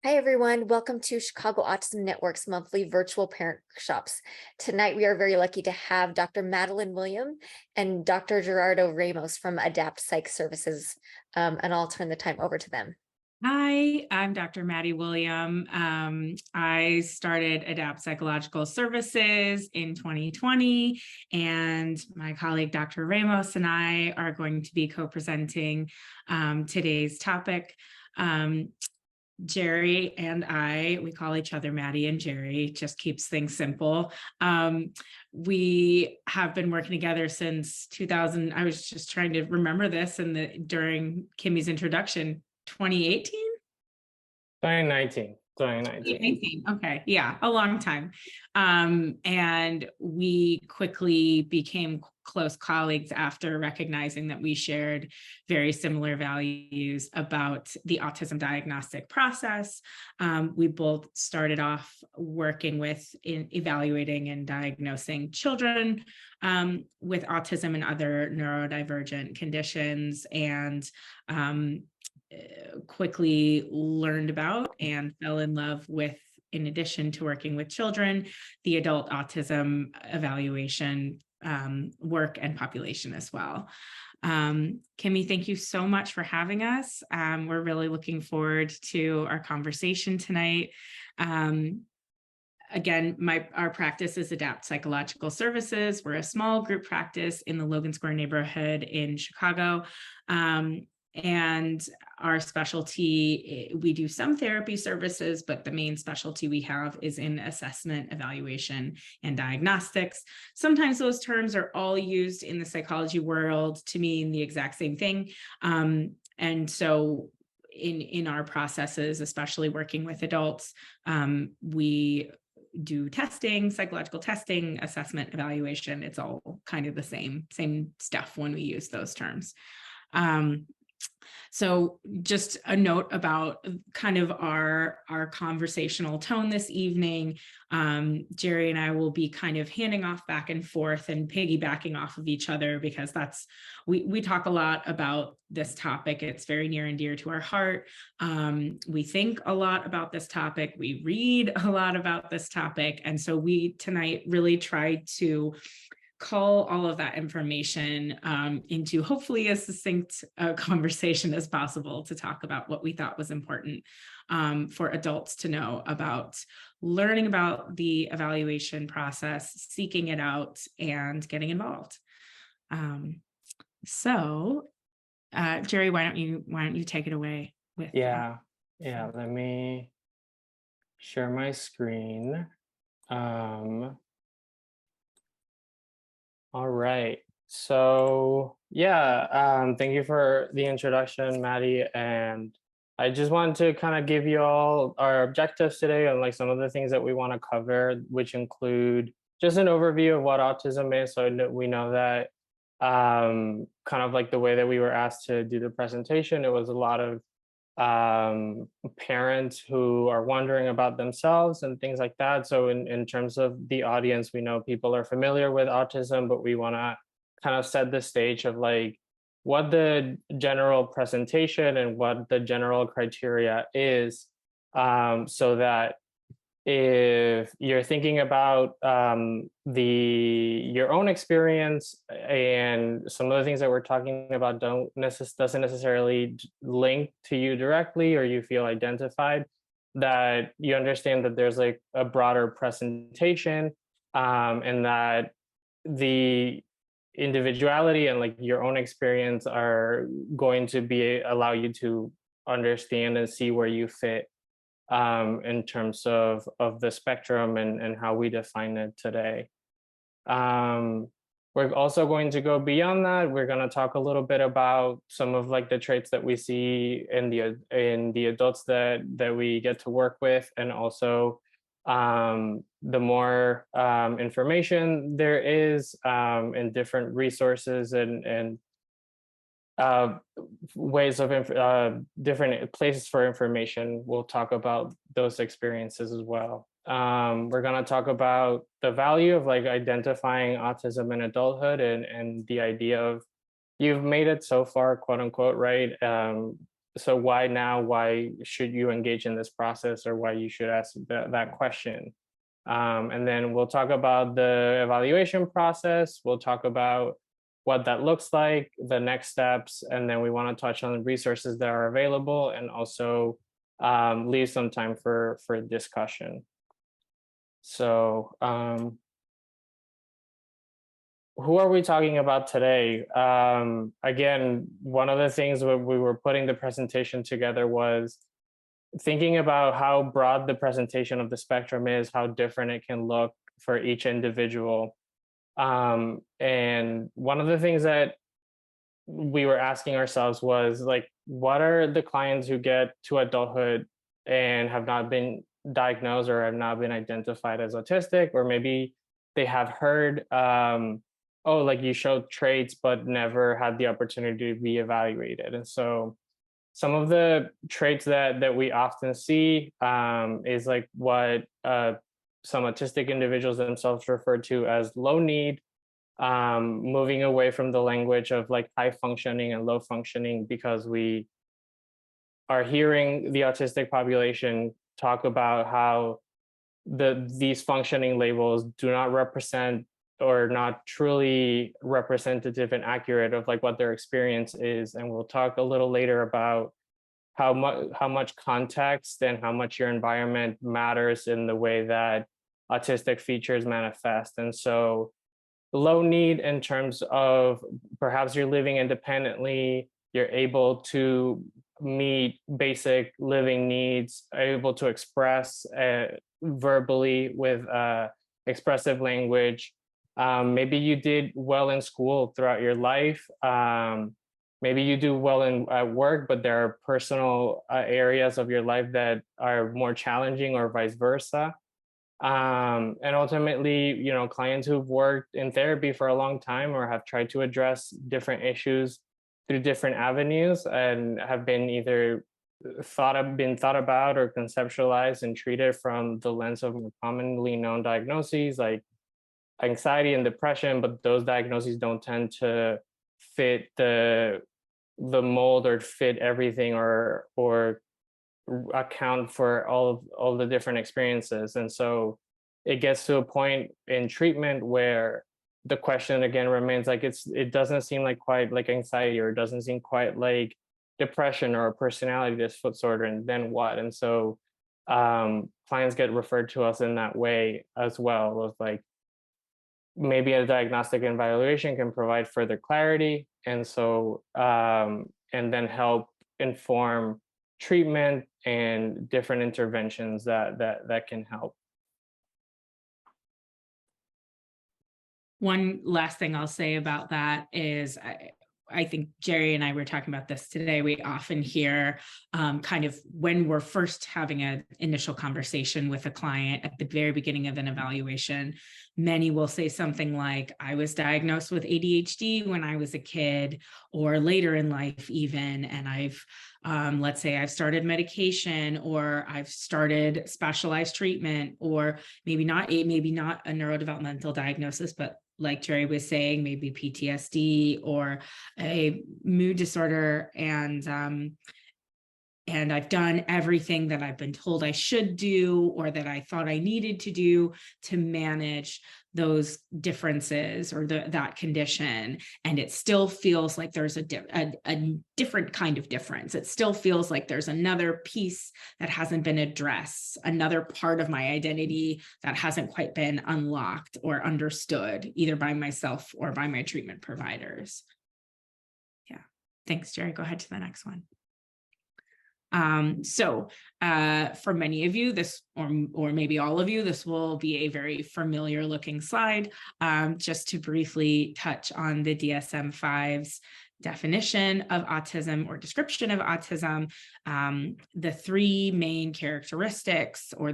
Hi, everyone. Welcome to Chicago Autism Network's monthly virtual parent workshops. Tonight, we are very lucky to have Dr. Madeline William and Dr. Gerardo Ramos from Adapt Psych Services, and I'll turn the time over to them. Hi, I'm Dr. Maddie William. I started Adapt Psychological Services in 2020, and my colleague Dr. Ramos and I are going to be co-presenting today's topic. Jerry and I, we call each other Maddie and Jerry, just keeps things simple. We have been working together since 2000. I was just trying to remember this during Kimmy's introduction, 2018? 2019. 2019. Okay, yeah, a long time. And we quickly became close colleagues after recognizing that we shared very similar values about the autism diagnostic process. We both started off working in evaluating and diagnosing children with autism and other neurodivergent conditions, and quickly learned about and fell in love with, in addition to working with children, the adult autism evaluation work and population as well. Kimmy, thank you so much for having us. We're really looking forward to our conversation tonight. Again, our practice is Adapt Psychological Services. We're a small group practice in the Logan Square neighborhood in Chicago. And our specialty, we do some therapy services, but the main specialty we have is in assessment, evaluation, and diagnostics. Sometimes those terms are all used in the psychology world to mean the exact same thing. And so in our processes, especially working with adults, we do testing, psychological testing, assessment, evaluation. It's all kind of the same stuff when we use those terms. So just a note about kind of our conversational tone this evening. Jerry and I will be kind of handing off back and forth and piggybacking off of each other, because we talk a lot about this topic. It's very near and dear to our heart. We think a lot about this topic. We read a lot about this topic. And so we tonight really try to cull all of that information into hopefully a succinct conversation as possible to talk about what we thought was important for adults to know about learning about the evaluation process, seeking it out, and getting involved. So, Jerry, why don't you take it away with? Yeah. Let me share my screen. All right. So thank you for the introduction, Maddie. And I just wanted to kind of give you all our objectives today and like some of the things that we want to cover, which include just an overview of what autism is. So we know that kind of like the way that we were asked to do the presentation, it was a lot of parents who are wondering about themselves and things like that. So in terms of the audience, we know people are familiar with autism, but we want to kind of set the stage of like what the general presentation and what the general criteria is, so that if you're thinking about your own experience and some of the things that we're talking about doesn't necessarily link to you directly, or you feel identified, that you understand that there's like a broader presentation, and that the individuality and like your own experience are going to allow you to understand and see where you fit in terms of the spectrum and how we define it today. We're also going to go beyond that. We're going to talk a little bit about some of like the traits that we see in the adults that we get to work with, and also the more information there is in different resources and ways of different places for information. We'll talk about those experiences as well. We're going to talk about the value of like identifying autism in adulthood, and the idea of you've made it so far, quote unquote, right? so why now? Why should you engage in this process, or why you should ask that question? And then we'll talk about the evaluation process. We'll talk about what that looks like, the next steps, and then we want to touch on the resources that are available, and also leave some time for discussion. So who are we talking about today? Again, one of the things when we were putting the presentation together was thinking about how broad the presentation of the spectrum is, how different it can look for each individual. And one of the things that we were asking ourselves was like, what are the clients who get to adulthood and have not been diagnosed or have not been identified as autistic, or maybe they have heard, oh, like you showed traits, but never had the opportunity to be evaluated. And so some of the traits that we often see is like what some autistic individuals themselves refer to as low need, moving away from the language of like high functioning and low functioning, because we are hearing the autistic population talk about how these functioning labels do not represent or not truly representative and accurate of like what their experience is. And we'll talk a little later about how much context and how much your environment matters in the way that autistic features manifest. And so low need in terms of perhaps you're living independently, you're able to meet basic living needs, able to express verbally with expressive language. Maybe you did well in school throughout your life. Maybe you do well at work, but there are personal areas of your life that are more challenging, or vice versa. And ultimately, you know, clients who've worked in therapy for a long time or have tried to address different issues through different avenues and have been either thought about or conceptualized and treated from the lens of more commonly known diagnoses like anxiety and depression, but those diagnoses don't tend to fit the mold or fit everything or account for all the different experiences. And so it gets to a point in treatment where the question again remains like it doesn't seem like quite like anxiety, or it doesn't seem quite like depression or a personality disorder, and then what? And so clients get referred to us in that way as well, with like maybe a diagnostic evaluation can provide further clarity, and so and then help inform treatment and different interventions that can help. One last thing I'll say about that is I think Jerry and I were talking about this today. We often hear kind of when we're first having an initial conversation with a client at the very beginning of an evaluation, many will say something like, I was diagnosed with ADHD when I was a kid, or later in life even, and I've let's say I've started medication, or I've started specialized treatment, or maybe not a neurodevelopmental diagnosis, but like Jerry was saying, maybe PTSD or a mood disorder, and I've done everything that I've been told I should do, or that I thought I needed to do to manage those differences or that condition. And it still feels like there's a different kind of difference. It still feels like there's another piece that hasn't been addressed, another part of my identity that hasn't quite been unlocked or understood, either by myself or by my treatment providers. Yeah. Thanks, Jerry. Go ahead to the next one. So for many of you, this, or maybe all of you, this will be a very familiar looking slide. Just to briefly touch on the DSM-5's definition of autism or description of autism, the three main characteristics, or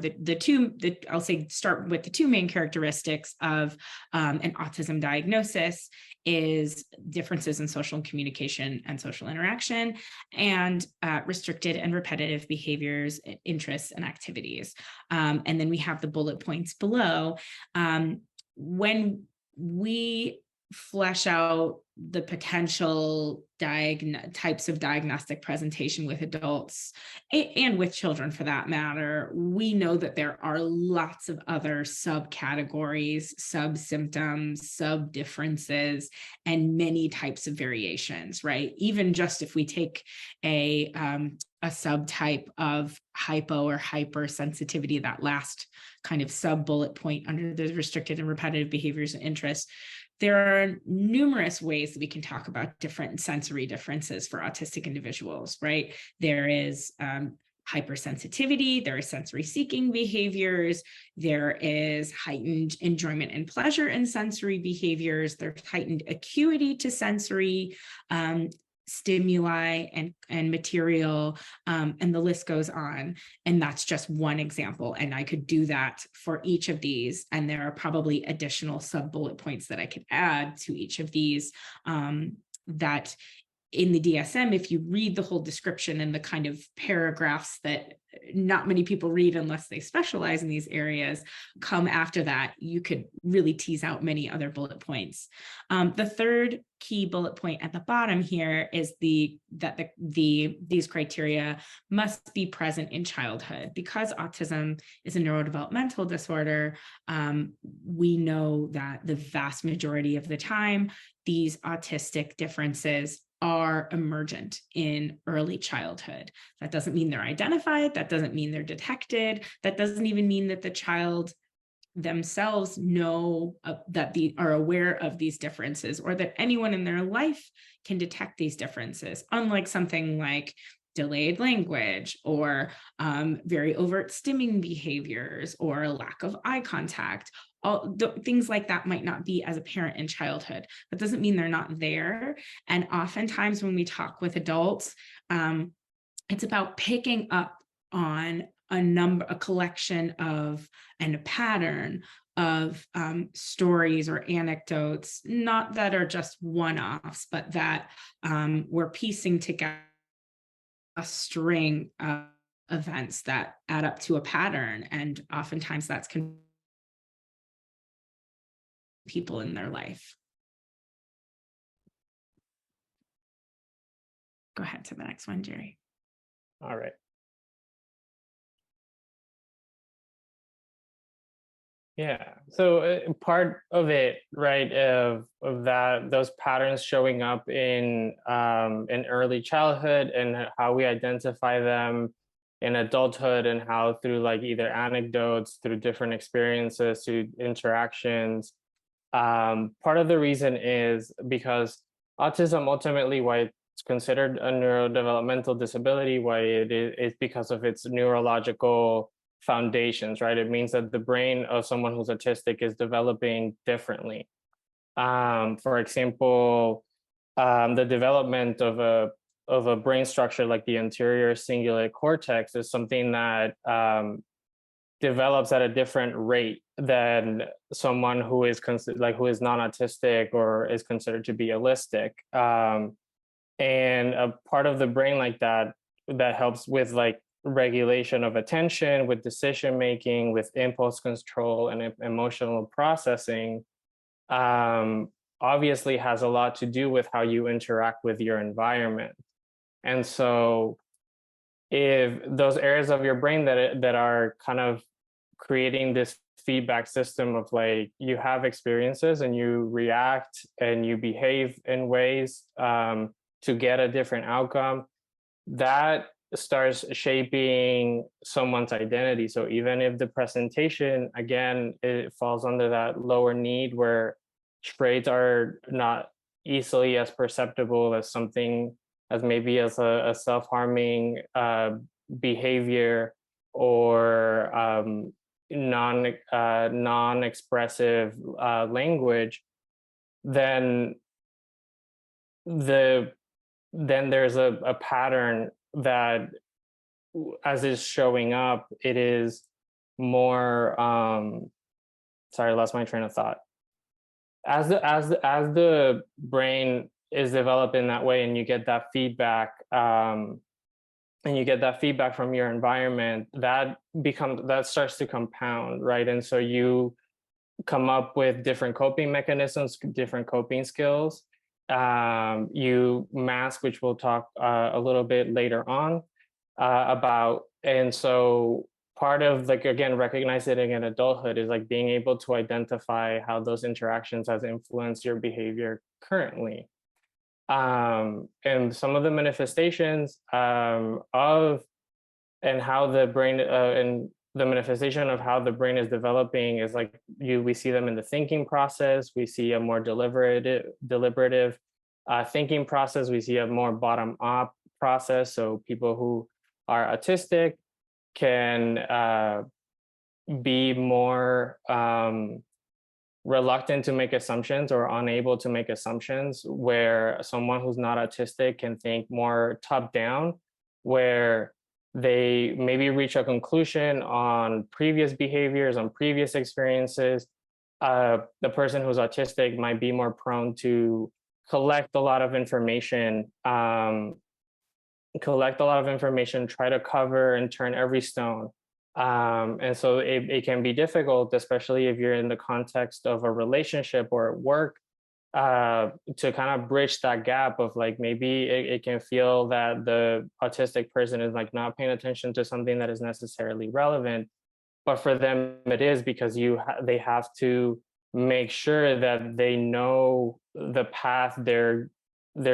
I'll say start with the two main characteristics of an autism diagnosis is differences in social communication and social interaction, and restricted and repetitive behaviors, interests, and activities. And then we have the bullet points below. When we flesh out the potential types of diagnostic presentation with adults and with children for that matter, we know that there are lots of other subcategories, sub-symptoms, sub-differences, and many types of variations, right? Even just if we take a subtype of hypo or hypersensitivity, that last kind of sub-bullet point under the restricted and repetitive behaviors and interests, there are numerous ways that we can talk about different sensory differences for autistic individuals, right? There is hypersensitivity, there is sensory seeking behaviors, there is heightened enjoyment and pleasure in sensory behaviors, there's heightened acuity to sensory stimuli and material, and the list goes on. And that's just one example. And I could do that for each of these. And there are probably additional sub-bullet points that I could add to each of these, that in the DSM, if you read the whole description and the kind of paragraphs that not many people read unless they specialize in these areas come after that, you could really tease out many other bullet points. The third key bullet point at the bottom here is these criteria must be present in childhood. Because autism is a neurodevelopmental disorder, we know that the vast majority of the time, these autistic differences are emergent in early childhood. That doesn't mean they're identified. That doesn't mean they're detected. That doesn't even mean that the child themselves know that they are aware of these differences, or that anyone in their life can detect these differences, unlike something like delayed language or very overt stimming behaviors or a lack of eye contact. Things like that might not be as apparent in childhood. That doesn't mean they're not there. And oftentimes when we talk with adults, it's about picking up on a collection of, and a pattern of stories or anecdotes, not that are just one-offs, but that we're piecing together a string of events that add up to a pattern. And oftentimes that's people in their life. Go ahead to the next one, Jerry. All right. Yeah, so part of it, right, of that, those patterns showing up in early childhood and how we identify them in adulthood, and how through like either anecdotes, through different experiences, through interactions. Part of the reason is because autism, ultimately, why it's considered a neurodevelopmental disability, why it is because of its neurological foundations, right? It means that the brain of someone who's autistic is developing differently. For example, the development of a brain structure like the anterior cingulate cortex is something that develops at a different rate than someone who is who is non-autistic or is considered to be allistic. And a part of the brain like that helps with like regulation of attention, with decision making, with impulse control and emotional processing, obviously has a lot to do with how you interact with your environment. And so if those areas of your brain that are kind of creating this feedback system of like, you have experiences and you react and you behave in ways to get a different outcome, that starts shaping someone's identity. So even if the presentation, again, it falls under that lower need where traits are not easily as perceptible as something as maybe as a self-harming behavior or non-expressive language, then there's a pattern that, as is showing up, it is more sorry, I lost my train of thought. As the brain is developed in that way, and you get that feedback from your environment, that starts to compound, right? And so you come up with different coping mechanisms, different coping skills, you mask, which we'll talk a little bit later on about. And so part of, like, again, recognizing it in adulthood is like being able to identify how those interactions has influenced your behavior currently. And some of the manifestations of and how the brain and the manifestation of how the brain is developing is like we see them in the thinking process. We see a more deliberative thinking process. We see a more bottom up process. So people who are autistic can be more reluctant to make assumptions or unable to make assumptions, where someone who's not autistic can think more top down, where they maybe reach a conclusion on previous behaviors, on previous experiences. The person who's autistic might be more prone to collect a lot of information, try to cover and turn every stone. And so it can be difficult, especially if you're in the context of a relationship or at work, to kind of bridge that gap of like, maybe it can feel that the autistic person is like not paying attention to something that is necessarily relevant, but for them it is, because they have to make sure that they know the path they're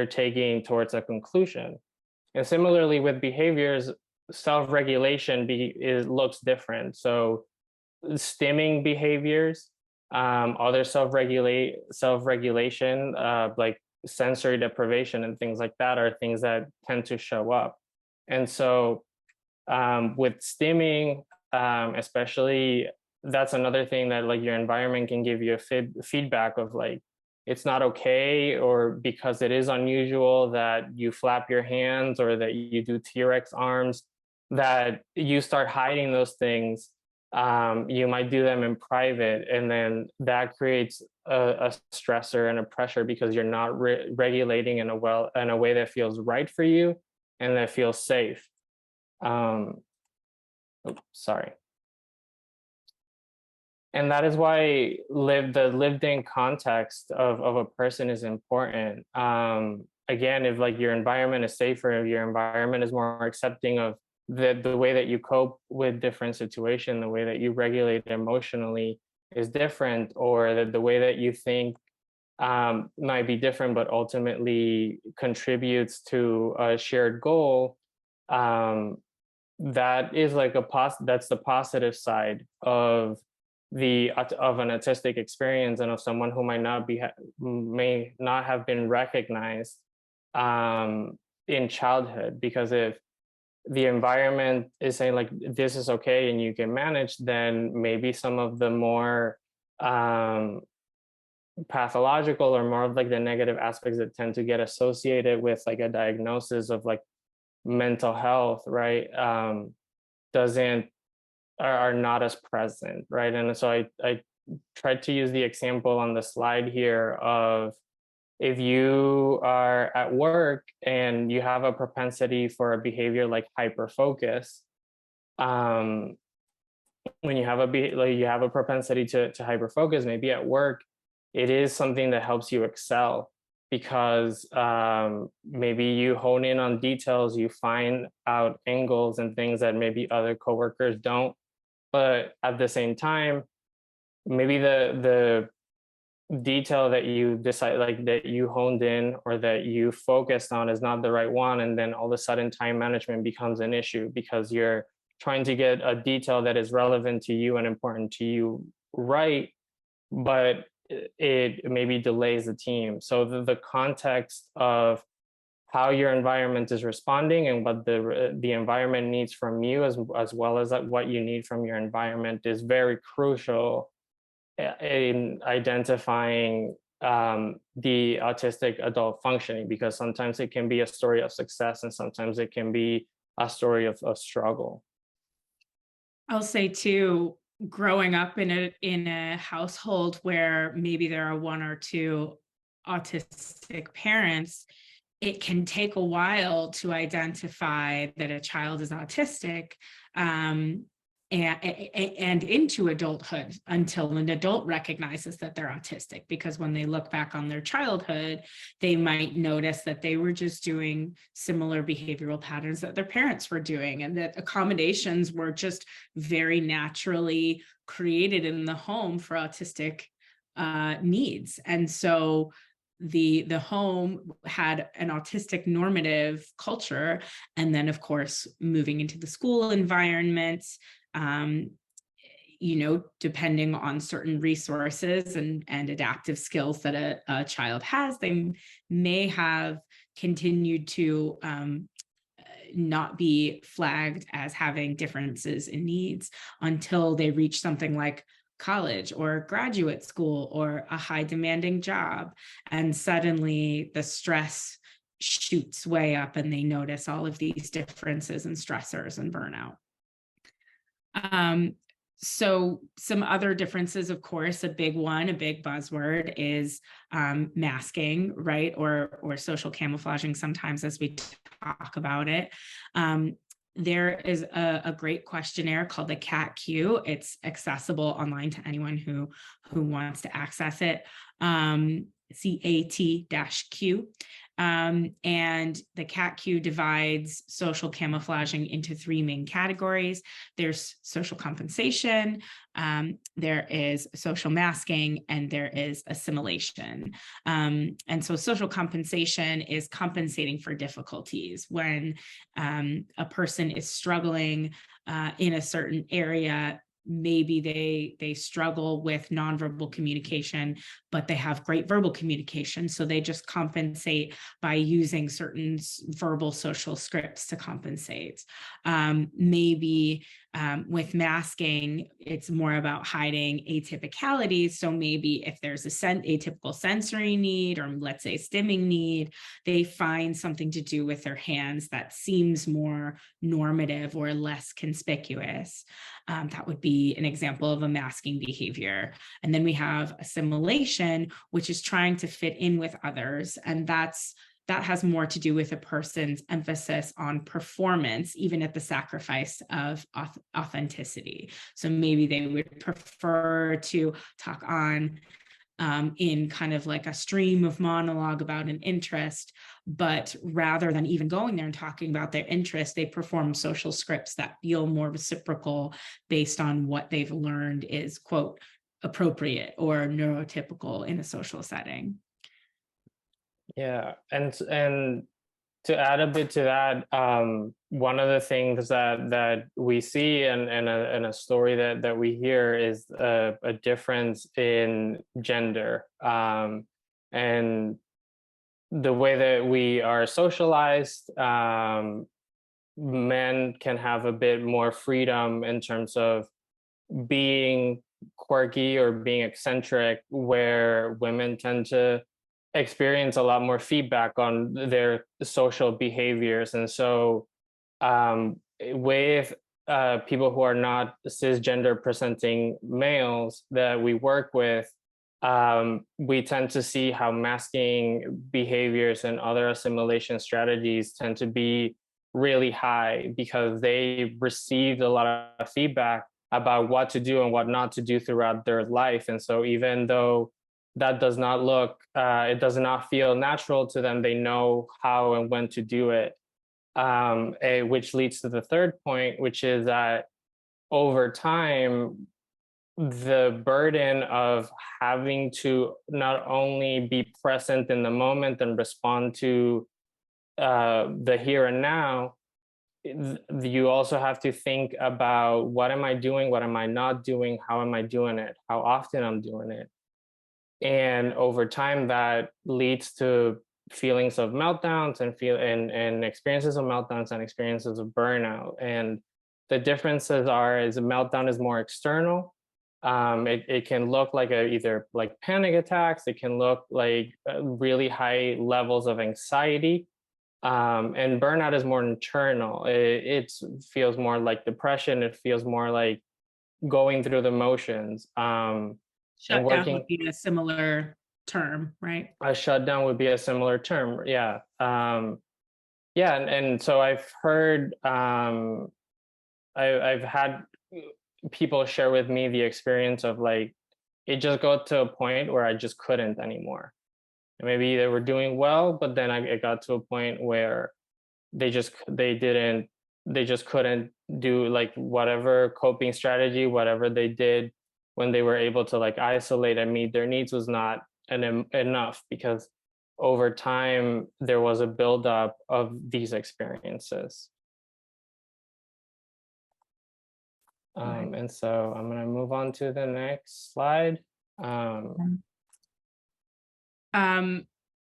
taking towards a conclusion. And similarly with behaviors, self-regulation looks different. So stimming behaviors, other self-regulation, like sensory deprivation and things like that, are things that tend to show up. And so with stimming, especially, that's another thing that like your environment can give you a feedback of like, it's not okay, or because it is unusual that you flap your hands or that you do T-Rex arms, that you start hiding those things. You might do them in private, and then that creates a stressor and a pressure because you're not regulating in a way that feels right for you and that feels safe. Sorry. And that is why the lived-in context of a person is important. Again, if like your environment is safer, if your environment is more accepting of the way that you cope with different situations, the way that you regulate emotionally is different, or that the way that you think might be different, but ultimately contributes to a shared goal, that is like that's the positive side of an autistic experience, and of someone who may not have been recognized in childhood. Because if the environment is saying like, this is okay and you can manage, then maybe some of the more pathological or more of like the negative aspects that tend to get associated with like a diagnosis of like mental health, right, are not as present, right? And so I tried to use the example on the slide here of, if you are at work and you have a propensity for a behavior like hyperfocus, when you have a propensity to hyperfocus, maybe at work, it is something that helps you excel, because maybe you hone in on details, you find out angles and things that maybe other coworkers don't. But at the same time, maybe the detail that you decide, like that you honed in or that you focused on, is not the right one. And then all of a sudden time management becomes an issue, because you're trying to get a detail that is relevant to you and important to you, right? But it maybe delays the team. So the context of how your environment is responding and what the environment needs from you, as well as what you need from your environment, is very crucial in identifying the autistic adult functioning, because sometimes it can be a story of success and sometimes it can be a story of struggle. I'll say too, growing up in a household where maybe there are one or two autistic parents, it can take a while to identify that a child is autistic. And and into adulthood until an adult recognizes that they're autistic, because when they look back on their childhood, they might notice that they were just doing similar behavioral patterns that their parents were doing, and that accommodations were just very naturally created in the home for autistic needs. And so the home had an autistic normative culture, and then of course moving into the school environment, depending on certain resources and adaptive skills that a child has, they may have continued to not be flagged as having differences in needs until they reach something like college or graduate school or a high demanding job. And suddenly the stress shoots way up and they notice all of these differences and stressors and burnout. So some other differences, of course, a big buzzword is masking, right? Or social camouflaging sometimes as we talk about it. There is a great questionnaire called the CAT-Q. It's accessible online to anyone who wants to access it. CAT-Q. And the CAT-Q divides social camouflaging into three main categories. There's social compensation, there is social masking, and there is assimilation. And so social compensation is compensating for difficulties. When a person is struggling in a certain area, maybe they struggle with nonverbal communication, but they have great verbal communication. So they just compensate by using certain verbal social scripts to compensate. Maybe with masking, it's more about hiding atypicalities. So maybe if there's atypical sensory need, or let's say stimming need, they find something to do with their hands that seems more normative or less conspicuous. That would be an example of a masking behavior. And then we have assimilation, which is trying to fit in with others. And that has more to do with a person's emphasis on performance, even at the sacrifice of authenticity. So maybe they would prefer to talk on in kind of like a stream of monologue about an interest, but rather than even going there and talking about their interest, they perform social scripts that feel more reciprocal based on what they've learned is, quote, appropriate or neurotypical in a social setting. Yeah, and to add a bit to that, one of the things that we see in a story that we hear is a difference in gender, and the way that we are socialized. Men can have a bit more freedom in terms of being quirky or being eccentric, where women tend to experience a lot more feedback on their social behaviors. And so with people who are not cisgender presenting males that we work with, we tend to see how masking behaviors and other assimilation strategies tend to be really high, because they received a lot of feedback about what to do and what not to do throughout their life. And so even though that does not it does not feel natural to them, they know how and when to do it. Which leads to the third point, which is that over time, the burden of having to not only be present in the moment and respond to the here and now, you also have to think about, what am I doing? What am I not doing? How am I doing it? How often I'm doing it? And over time, that leads to feelings of meltdowns and experiences of meltdowns and experiences of burnout. And the differences is a meltdown is more external. It can look like either like panic attacks. It can look like really high levels of anxiety. And burnout is more internal. It feels more like depression. It feels more like going through the motions. Shutdown would be a similar term, right? A shutdown would be a similar term. Yeah. And so I've heard, I've had people share with me the experience of like, it just got to a point where I just couldn't anymore. And maybe they were doing well, but then it got to a point where they just couldn't do like whatever coping strategy, whatever they did when they were able to like isolate and meet their needs was not enough, because over time there was a buildup of these experiences. And so I'm going to move on to the next slide.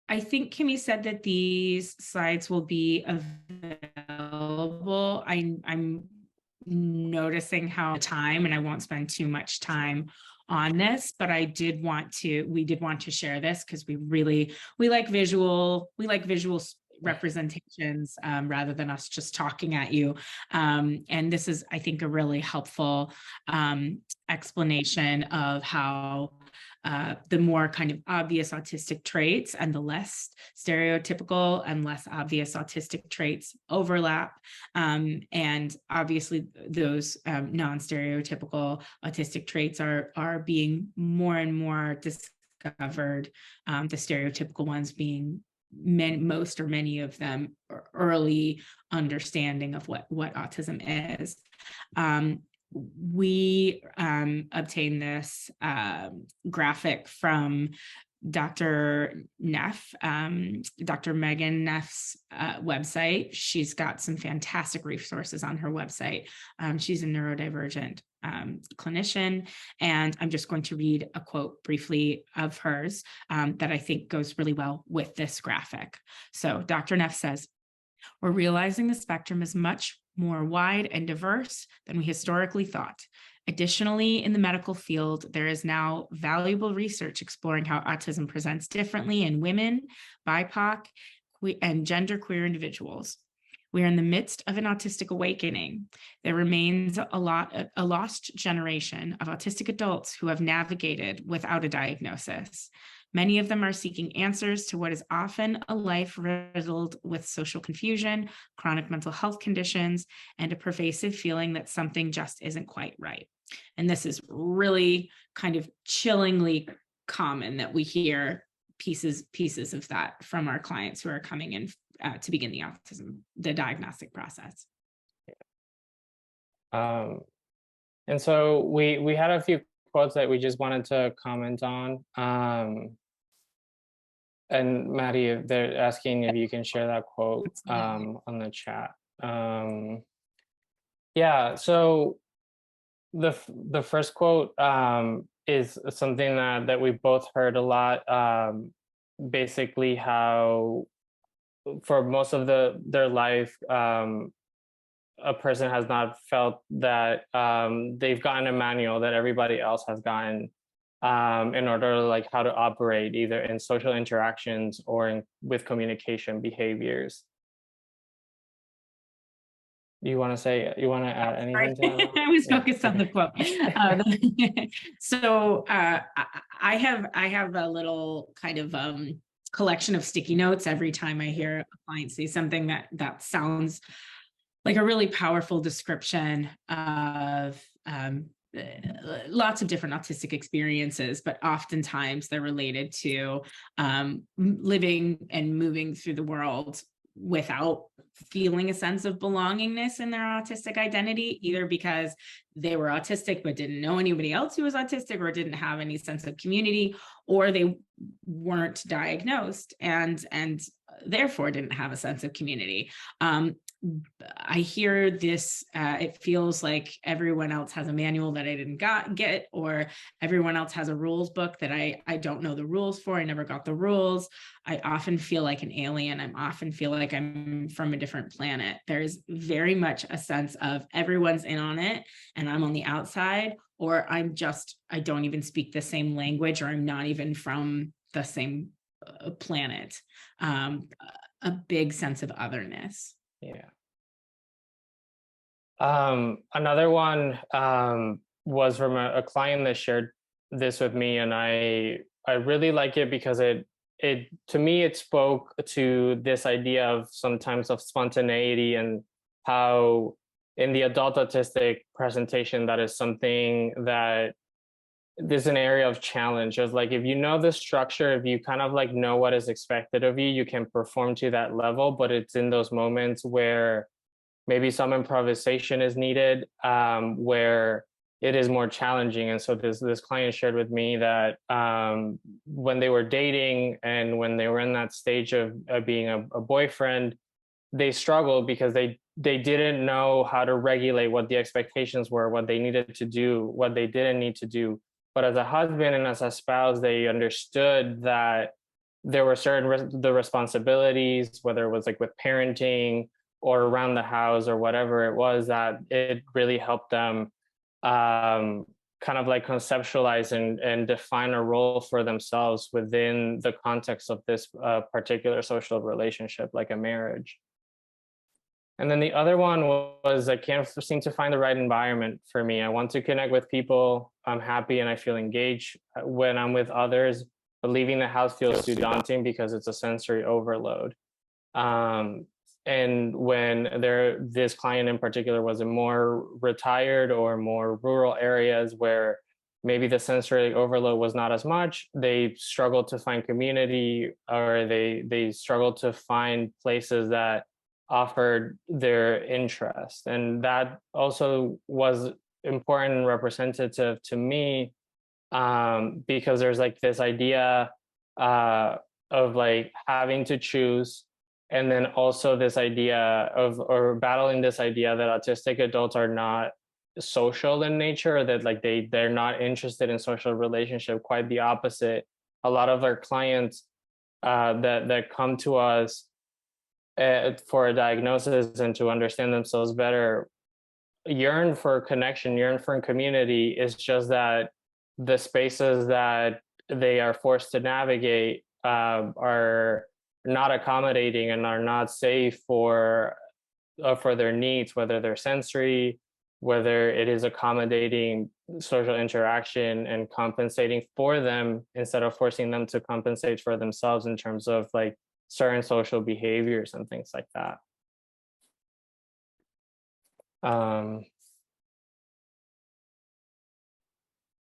I think Kimmy said that these slides will be available. I'm noticing how time, and I won't spend too much time on this, but we did want to share this because we like visual representations rather than us just talking at you. And this is, I think, a really helpful explanation of how the more kind of obvious autistic traits and the less stereotypical and less obvious autistic traits overlap. And obviously those non-stereotypical autistic traits are being more and more discovered, the stereotypical ones being most or many of them early understanding of what autism is. We obtained this graphic from Dr. Neff, Dr. Megan Neff's website. She's got some fantastic resources on her website. She's a neurodivergent clinician, and I'm just going to read a quote briefly of hers that I think goes really well with this graphic. So Dr. Neff says, "We're realizing the spectrum is much more wide and diverse than we historically thought. Additionally, in the medical field, there is now valuable research exploring how autism presents differently in women, BIPOC, and genderqueer individuals. We are in the midst of an autistic awakening. There remains a lost generation of autistic adults who have navigated without a diagnosis. Many of them are seeking answers to what is often a life riddled with social confusion, chronic mental health conditions, and a pervasive feeling that something just isn't quite right." And this is really kind of chillingly common that we hear pieces of that from our clients who are coming in to begin the diagnostic process. And so we had a few quotes that we just wanted to comment on. And Maddie, they're asking if you can share that quote on the chat. Yeah, so the first quote is something that we both heard a lot. Basically, how for most of their life, a person has not felt that they've gotten a manual that everybody else has gotten in order to like how to operate either in social interactions or with communication behaviors. You want to add anything to that? I was focused on the quote. So I have a little kind of collection of sticky notes every time I hear a client say something that sounds like a really powerful description of lots of different autistic experiences, but oftentimes they're related to living and moving through the world without feeling a sense of belongingness in their autistic identity, either because they were autistic but didn't know anybody else who was autistic or didn't have any sense of community, or they weren't diagnosed and therefore didn't have a sense of community. I hear this, it feels like everyone else has a manual that I didn't get, or everyone else has a rules book that I don't know the rules for. I never got the rules. I often feel like an alien. I often feel like I'm from a different planet. There's very much a sense of everyone's in on it and I'm on the outside, or I don't even speak the same language, or I'm not even from the same planet. A big sense of otherness. Yeah. Another one was from a client that shared this with me, and I really like it because it to me it spoke to this idea of sometimes of spontaneity and how in the adult autistic presentation, that is something that there's an area of challenge. Of like, if you know the structure, if you kind of like know what is expected of you, you can perform to that level. But it's in those moments where maybe some improvisation is needed, where it is more challenging. And so this client shared with me that when they were dating and when they were in that stage of being a boyfriend, they struggled because they didn't know how to regulate what the expectations were, what they needed to do, what they didn't need to do. But as a husband and as a spouse, they understood that there were certain the responsibilities, whether it was like with parenting or around the house or whatever it was, that it really helped them kind of like conceptualize and define a role for themselves within the context of this particular social relationship, like a marriage. And then the other one was, I can't seem to find the right environment for me. I want to connect with people. I'm happy and I feel engaged when I'm with others, but leaving the house feels too daunting because it's a sensory overload. And when this client in particular was in more retired or more rural areas where maybe the sensory overload was not as much, they struggled to find community, or they struggled to find places that offered their interest. And that also was important and representative to me, because there's like this idea of like having to choose, and then also this idea of, or battling this idea that autistic adults are not social in nature, that like they're not interested in social relationship. Quite the opposite. A lot of our clients that come to us for a diagnosis and to understand themselves better yearn for connection, yearn for community. It's just that the spaces that they are forced to navigate are not accommodating and are not safe for their needs, whether they're sensory, whether it is accommodating social interaction and compensating for them instead of forcing them to compensate for themselves in terms of like certain social behaviors and things like that.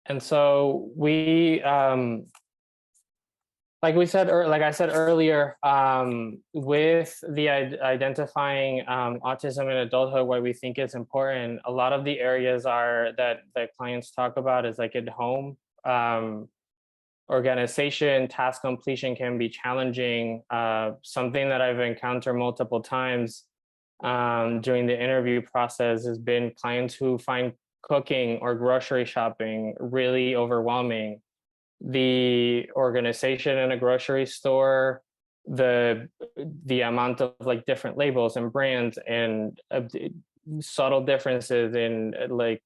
And so we, like we said, or like I said earlier, with the identifying autism in adulthood, what we think is important, a lot of the areas are that clients talk about is like at home. Organization, task completion can be challenging. Something that I've encountered multiple times during the interview process has been clients who find cooking or grocery shopping really overwhelming. The organization in a grocery store, the amount of like different labels and brands and subtle differences in like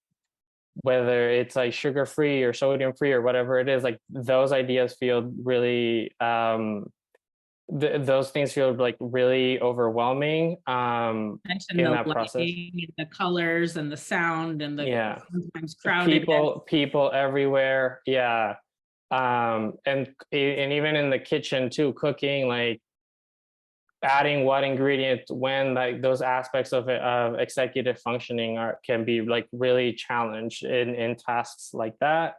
whether it's like sugar free or sodium free or whatever it is, like those ideas feel really those things feel like really overwhelming in that process. And the colors and the sound and the sometimes crowded people everywhere. Yeah. And even in the kitchen too, cooking, like adding what ingredient when, like those aspects of executive functioning can be like really challenged in tasks like that.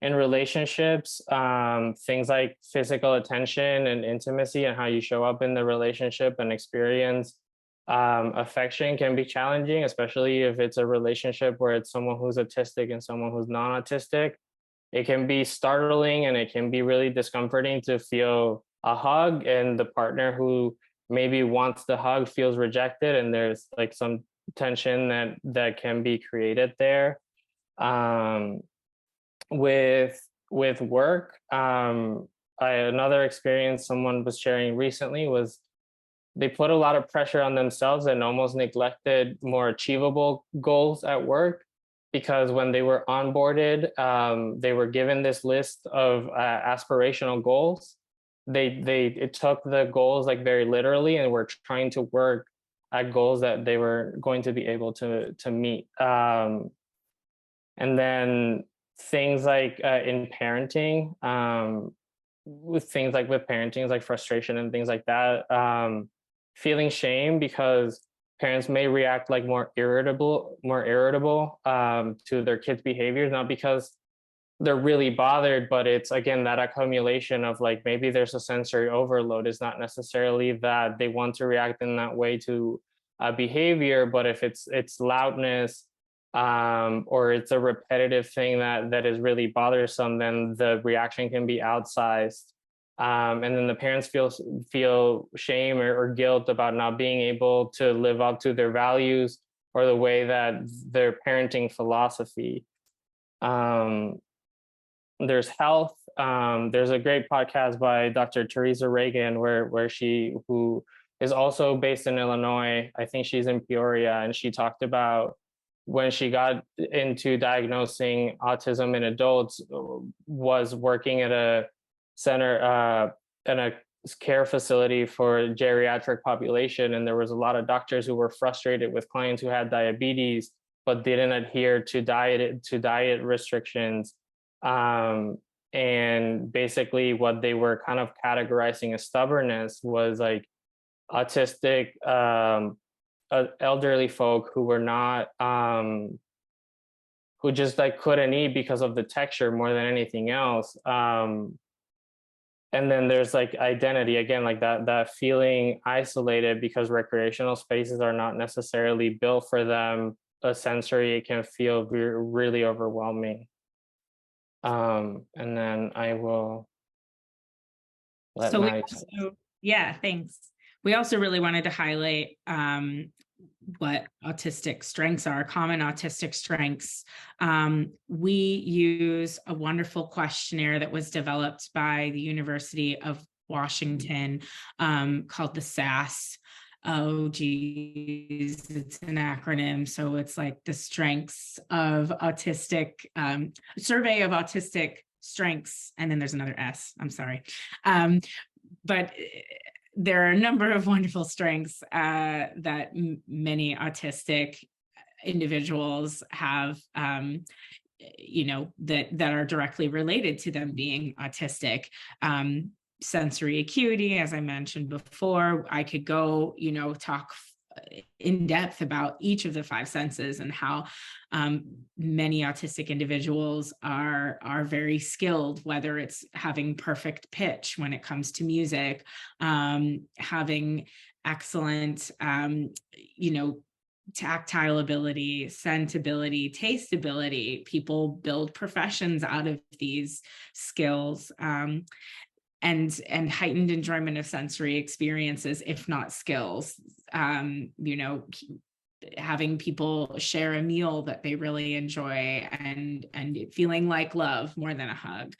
In relationships, things like physical attention and intimacy and how you show up in the relationship and experience affection can be challenging, especially if it's a relationship where it's someone who's autistic and someone who's non-autistic. It can be startling and it can be really discomforting to feel a hug, and the partner who maybe wants the hug feels rejected, and there's like some tension that can be created there. With work, another experience someone was sharing recently was they put a lot of pressure on themselves and almost neglected more achievable goals at work, because when they were onboarded, they were given this list of aspirational goals. It took the goals like very literally and were trying to work at goals that they were going to be able to meet. And then things like in parenting, with parenting, like frustration and things like that, feeling shame because parents may react like more irritable to their kids' behaviors, not because they're really bothered, but it's again that accumulation of like maybe there's a sensory overload. Is not necessarily that they want to react in that way to behavior, but if it's loudness, or it's a repetitive thing that is really bothersome, then the reaction can be outsized. And then the parents feel shame or guilt about not being able to live up to their values or the way that their parenting philosophy. There's health. There's a great podcast by Dr. Teresa Reagan where who is also based in Illinois. I think she's in Peoria, and she talked about when she got into diagnosing autism in adults, was working at a center, in a care facility for geriatric population, and there was a lot of doctors who were frustrated with clients who had diabetes but didn't adhere to diet restrictions. And basically what they were kind of categorizing as stubbornness was like autistic elderly folk who were not who just like couldn't eat because of the texture more than anything else. And then there's like identity again, like that feeling isolated because recreational spaces are not necessarily built for them. A sensory, it can feel really overwhelming. And then I will let So we my also, yeah, thanks. We also really wanted to highlight what autistic strengths are, common autistic strengths. We use a wonderful questionnaire that was developed by the University of Washington called the SAS. Oh, geez, it's an acronym. So it's like the strengths of autistic, survey of autistic strengths. And then there's another S, I'm sorry. But there are a number of wonderful strengths that many autistic individuals have, that are directly related to them being autistic. Sensory acuity, as I mentioned before, I could go, talk in depth about each of the five senses and how many autistic individuals are very skilled, whether it's having perfect pitch when it comes to music, having excellent, tactile ability, scent ability, taste ability. People build professions out of these skills. And heightened enjoyment of sensory experiences, if not skills. Having people share a meal that they really enjoy and feeling like love more than a hug,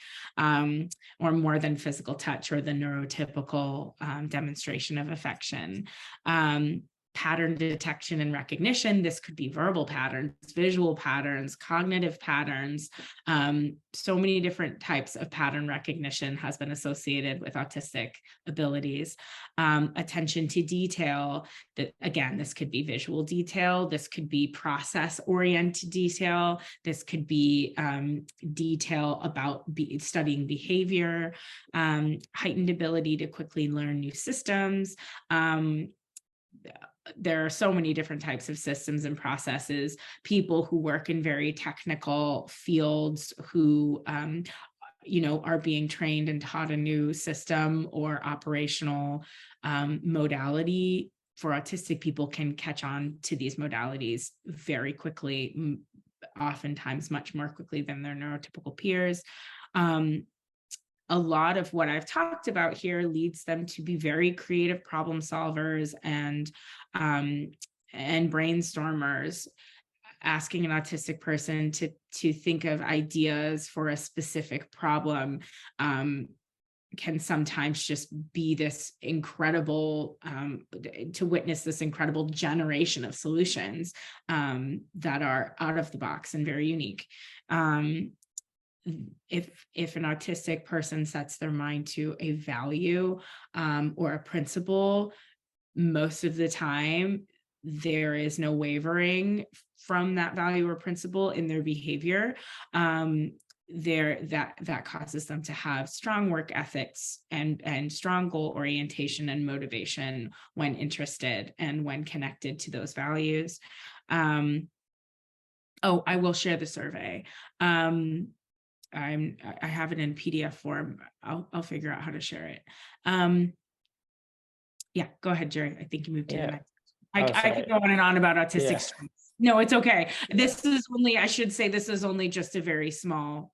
or more than physical touch or the neurotypical demonstration of affection. Pattern detection and recognition. This could be verbal patterns, visual patterns, cognitive patterns. So many different types of pattern recognition has been associated with autistic abilities. Attention to detail. That again, this could be visual detail. This could be process-oriented detail. This could be detail about studying behavior. Heightened ability to quickly learn new systems. There are so many different types of systems and processes, people who work in very technical fields who, are being trained and taught a new system or operational modality for autistic people can catch on to these modalities very quickly, oftentimes much more quickly than their neurotypical peers. A lot of what I've talked about here leads them to be very creative problem solvers and brainstormers. Asking an autistic person to think of ideas for a specific problem can sometimes just be this incredible, to witness this incredible generation of solutions that are out of the box and very unique. If an autistic person sets their mind to a value or a principle, most of the time there is no wavering from that value or principle in their behavior. that causes them to have strong work ethics and strong goal orientation and motivation when interested and when connected to those values. Oh, I will share the survey. I have it in PDF form. I'll figure out how to share it. Yeah, go ahead, Jerry. I think you moved to the next. I could go on and on about autistic strengths. No, it's okay. This is only, I should say, this is only just a very small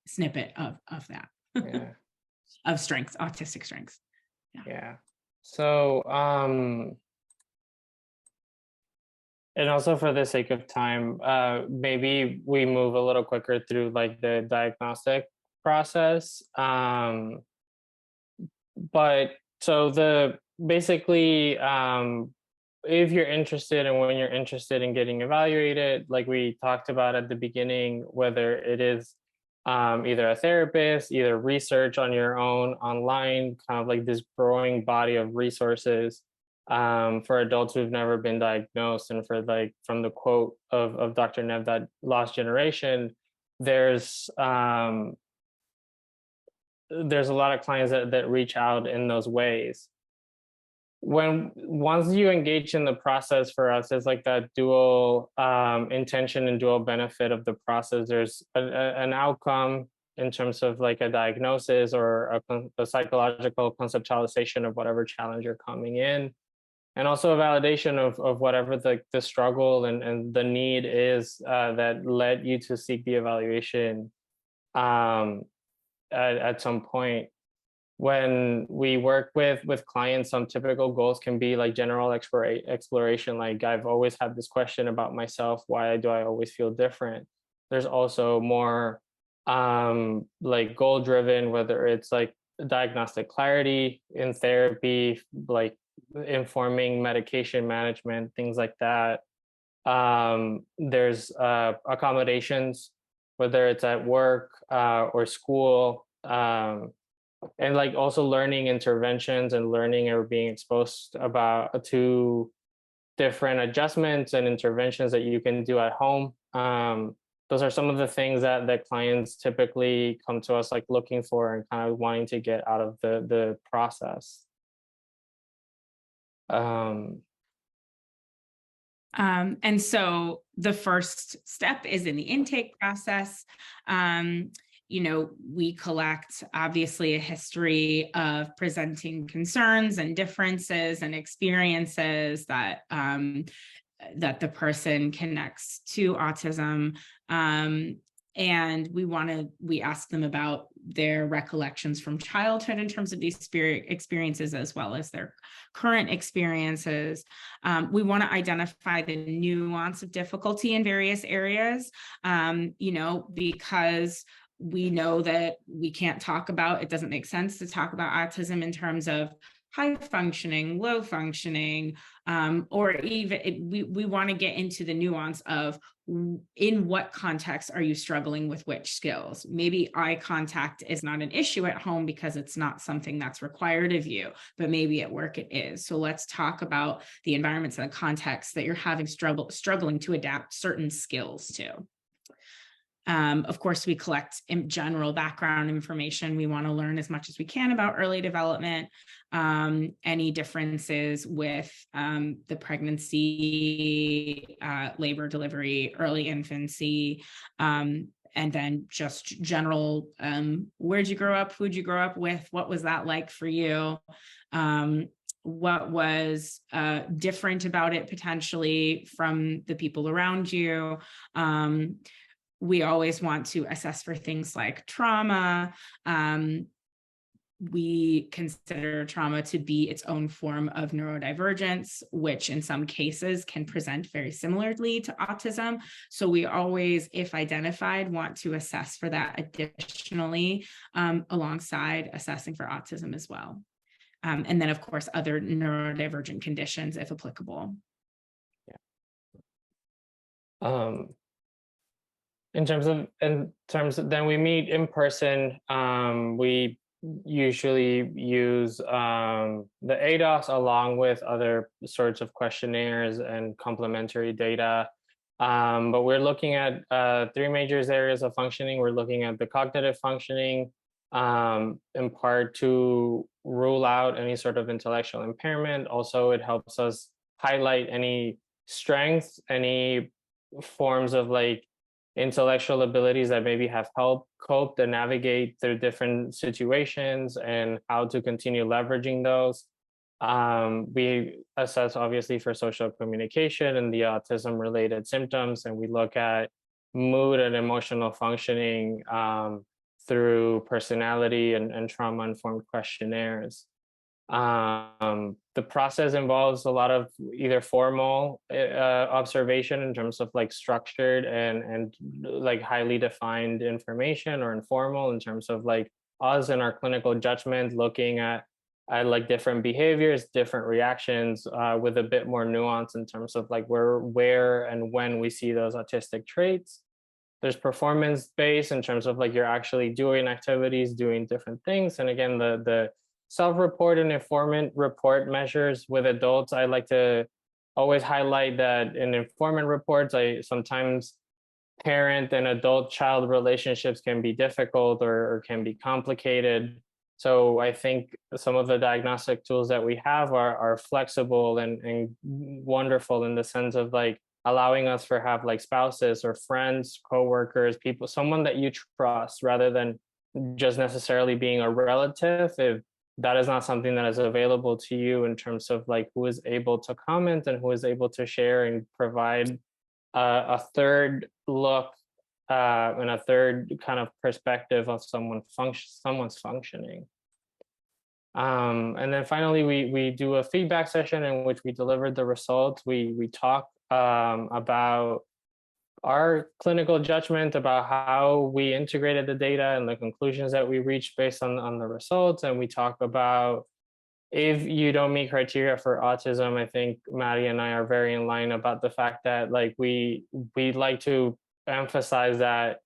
snippet of that, of strengths, autistic strengths. Yeah. So, and also for the sake of time, maybe we move a little quicker through like the diagnostic process. But so basically, if you're interested and when you're interested in getting evaluated, like we talked about at the beginning, whether it is either a therapist, either research on your own online, kind of like this growing body of resources for adults who've never been diagnosed. And for like, from the quote of Dr. Nev, that lost generation, there's a lot of clients that reach out in those ways. Once you engage in the process, for us, it's like that dual intention and dual benefit of the process. There's an outcome in terms of like a diagnosis or a psychological conceptualization of whatever challenge you're coming in, and also a validation of whatever the struggle and the need is that led you to seek the evaluation at some point. When we work with clients, some typical goals can be like general exploration. Like, I've always had this question about myself. Why do I always feel different? There's also more like goal driven, whether it's like diagnostic clarity in therapy, like informing medication management, things like that. There's accommodations, whether it's at work or school. And like also learning interventions and learning or being exposed to different adjustments and interventions that you can do at home. Those are some of the things that clients typically come to us like looking for and kind of wanting to get out of the process. And so the first step is in the intake process. We collect obviously a history of presenting concerns and differences and experiences that the person connects to autism. And we ask them about their recollections from childhood in terms of these experiences, as well as their current experiences. We want to identify the nuance of difficulty in various areas, because we know that we can't talk about, it doesn't make sense to talk about autism in terms of high functioning, low functioning, or even we want to get into the nuance of in what context are you struggling with which skills. Maybe eye contact is not an issue at home because it's not something that's required of you, but maybe at work it is. So let's talk about the environments and the context that you're having struggling to adapt certain skills to. Of course, we collect general background information. We want to learn as much as we can about early development, any differences with the pregnancy, labor, delivery, early infancy, and then just general, where'd you grow up? Who'd you grow up with? What was that like for you? What was different about it potentially from the people around you? We always want to assess for things like trauma. We consider trauma to be its own form of neurodivergence, which in some cases can present very similarly to autism. So we always, if identified, want to assess for that additionally, alongside assessing for autism as well. And then, of course, other neurodivergent conditions, if applicable. Yeah. In terms of, then we meet in person. We usually use the ADOS along with other sorts of questionnaires and complementary data. But we're looking at three major areas of functioning. We're looking at the cognitive functioning, in part to rule out any sort of intellectual impairment. Also, it helps us highlight any strengths, any forms of like intellectual abilities that maybe have helped cope and navigate through different situations and how to continue leveraging those. We assess obviously for social communication and the autism related symptoms, and we look at mood and emotional functioning through personality and trauma informed questionnaires. The process involves a lot of either formal observation in terms of like structured and like highly defined information, or informal in terms of like us and our clinical judgment, looking at like different behaviors, different reactions, with a bit more nuance in terms of like where and when we see those autistic traits. There's performance based in terms of like you're actually doing activities, doing different things. And again, the self-report and informant report measures with adults, I like to always highlight that in informant reports, I sometimes parent and adult child relationships can be difficult or can be complicated. So I think some of the diagnostic tools that we have are flexible and wonderful in the sense of like allowing us for have like spouses or friends, coworkers, people, someone that you trust rather than just necessarily being a relative. If that is not something that is available to you in terms of like who is able to comment and who is able to share and provide a third look and a third kind of perspective of someone's functioning. And then finally, we do a feedback session in which we deliver the results. We talk about our clinical judgment about how we integrated the data and the conclusions that we reached based on the results. And we talk about if you don't meet criteria for autism. I think Maddie and I are very in line about the fact that like we like to emphasize that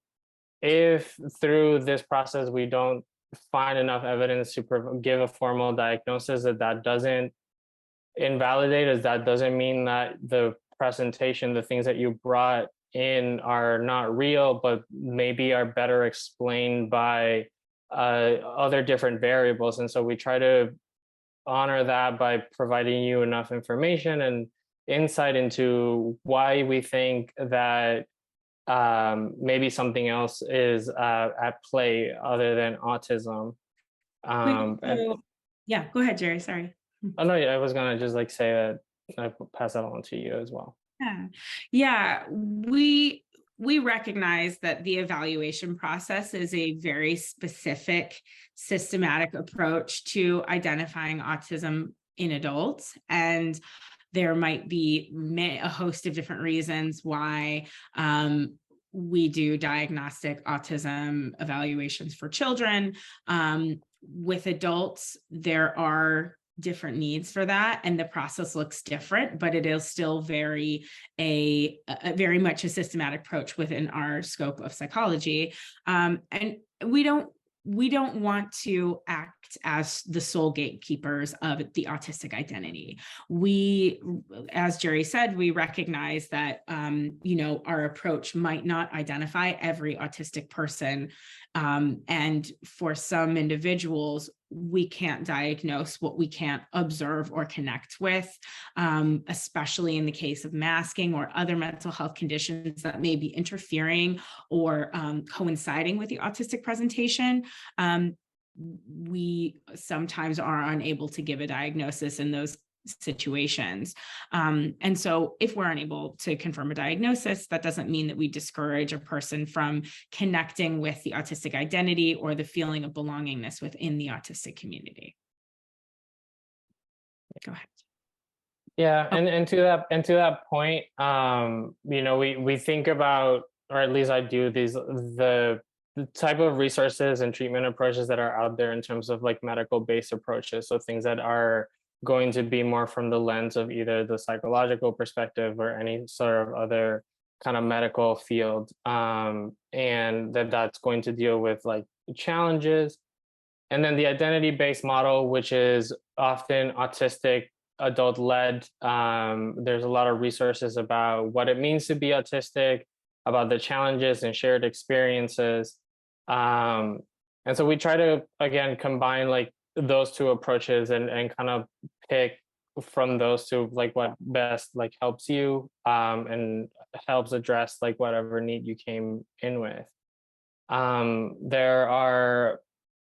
if through this process we don't find enough evidence to give a formal diagnosis, that doesn't invalidate us. That doesn't mean that the presentation, the things that you brought in are not real, but maybe are better explained by other different variables. And so we try to honor that by providing you enough information and insight into why we think that maybe something else is at play other than autism. Yeah, go ahead, Jerry. Sorry. Oh no, I was gonna just like say that I pass that on to you as well. Yeah, we recognize that the evaluation process is a very specific, systematic approach to identifying autism in adults, and there might be a host of different reasons why we do diagnostic autism evaluations for children. With adults, there are different needs for that, and the process looks different, but it is still very much a systematic approach within our scope of psychology. And we don't want to act as the sole gatekeepers of the autistic identity. We, as Jerry said, we recognize that our approach might not identify every autistic person, and for some individuals, we can't diagnose what we can't observe or connect with, especially in the case of masking or other mental health conditions that may be interfering or coinciding with the autistic presentation. We sometimes are unable to give a diagnosis in those situations. And so if we're unable to confirm a diagnosis, that doesn't mean that we discourage a person from connecting with the autistic identity or the feeling of belongingness within the autistic community. Go ahead. Yeah, and to that point, we think about, or at least I do, the type of resources and treatment approaches that are out there in terms of like medical based approaches. So things that are going to be more from the lens of either the psychological perspective or any sort of other kind of medical field, and that's going to deal with like challenges. And then the identity based model, which is often autistic adult-led. There's a lot of resources about what it means to be autistic, about the challenges and shared experiences. And so we try to, again, combine like those two approaches and kind of pick from those two, like what best like helps you and helps address like whatever need you came in with. There are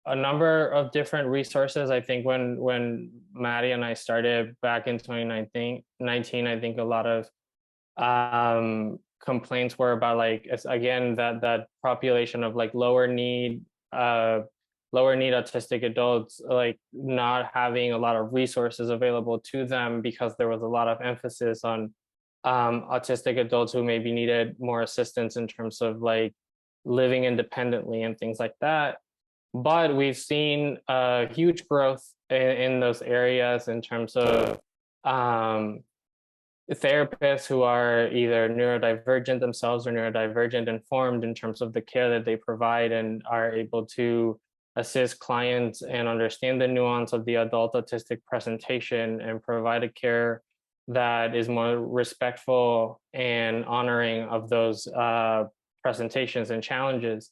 a number of different resources. I think when Maddie and I started back in 2019, I think a lot of complaints were about like, it's, again, that population of like lower need autistic adults, like not having a lot of resources available to them because there was a lot of emphasis on autistic adults who maybe needed more assistance in terms of like living independently and things like that. But we've seen a huge growth in those areas in terms of therapists who are either neurodivergent themselves or neurodivergent informed in terms of the care that they provide and are able to assist clients and understand the nuance of the adult autistic presentation and provide a care that is more respectful and honoring of those presentations and challenges.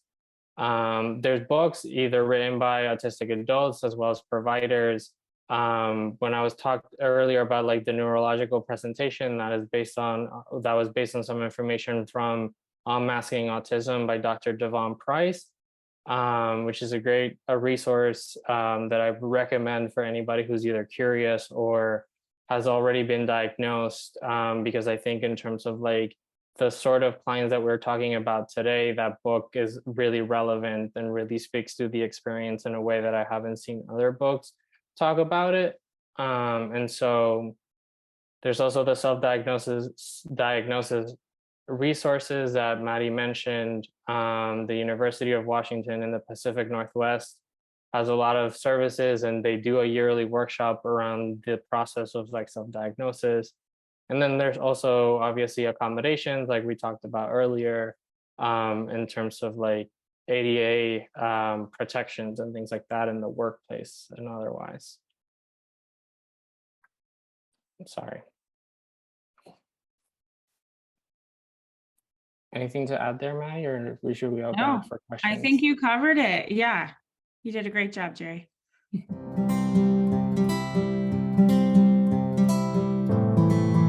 There's books either written by autistic adults as well as providers. When I was talked earlier about like the neurological presentation that was based on some information from Unmasking Autism by Dr. Devon Price, which is a resource that I recommend for anybody who's either curious or has already been diagnosed, because I think in terms of like the sort of clients that we're talking about today, that book is really relevant and really speaks to the experience in a way that I haven't seen other books talk about it. And so there's also the self-diagnosis resources that Maddie mentioned. The University of Washington in the Pacific Northwest has a lot of services, and they do a yearly workshop around the process of like self-diagnosis. And then there's also obviously accommodations like we talked about earlier, in terms of like ADA protections and things like that in the workplace and otherwise. I'm sorry. Anything to add there, Maddie, or should we open up for questions? I think you covered it. Yeah, you did a great job, Jerry.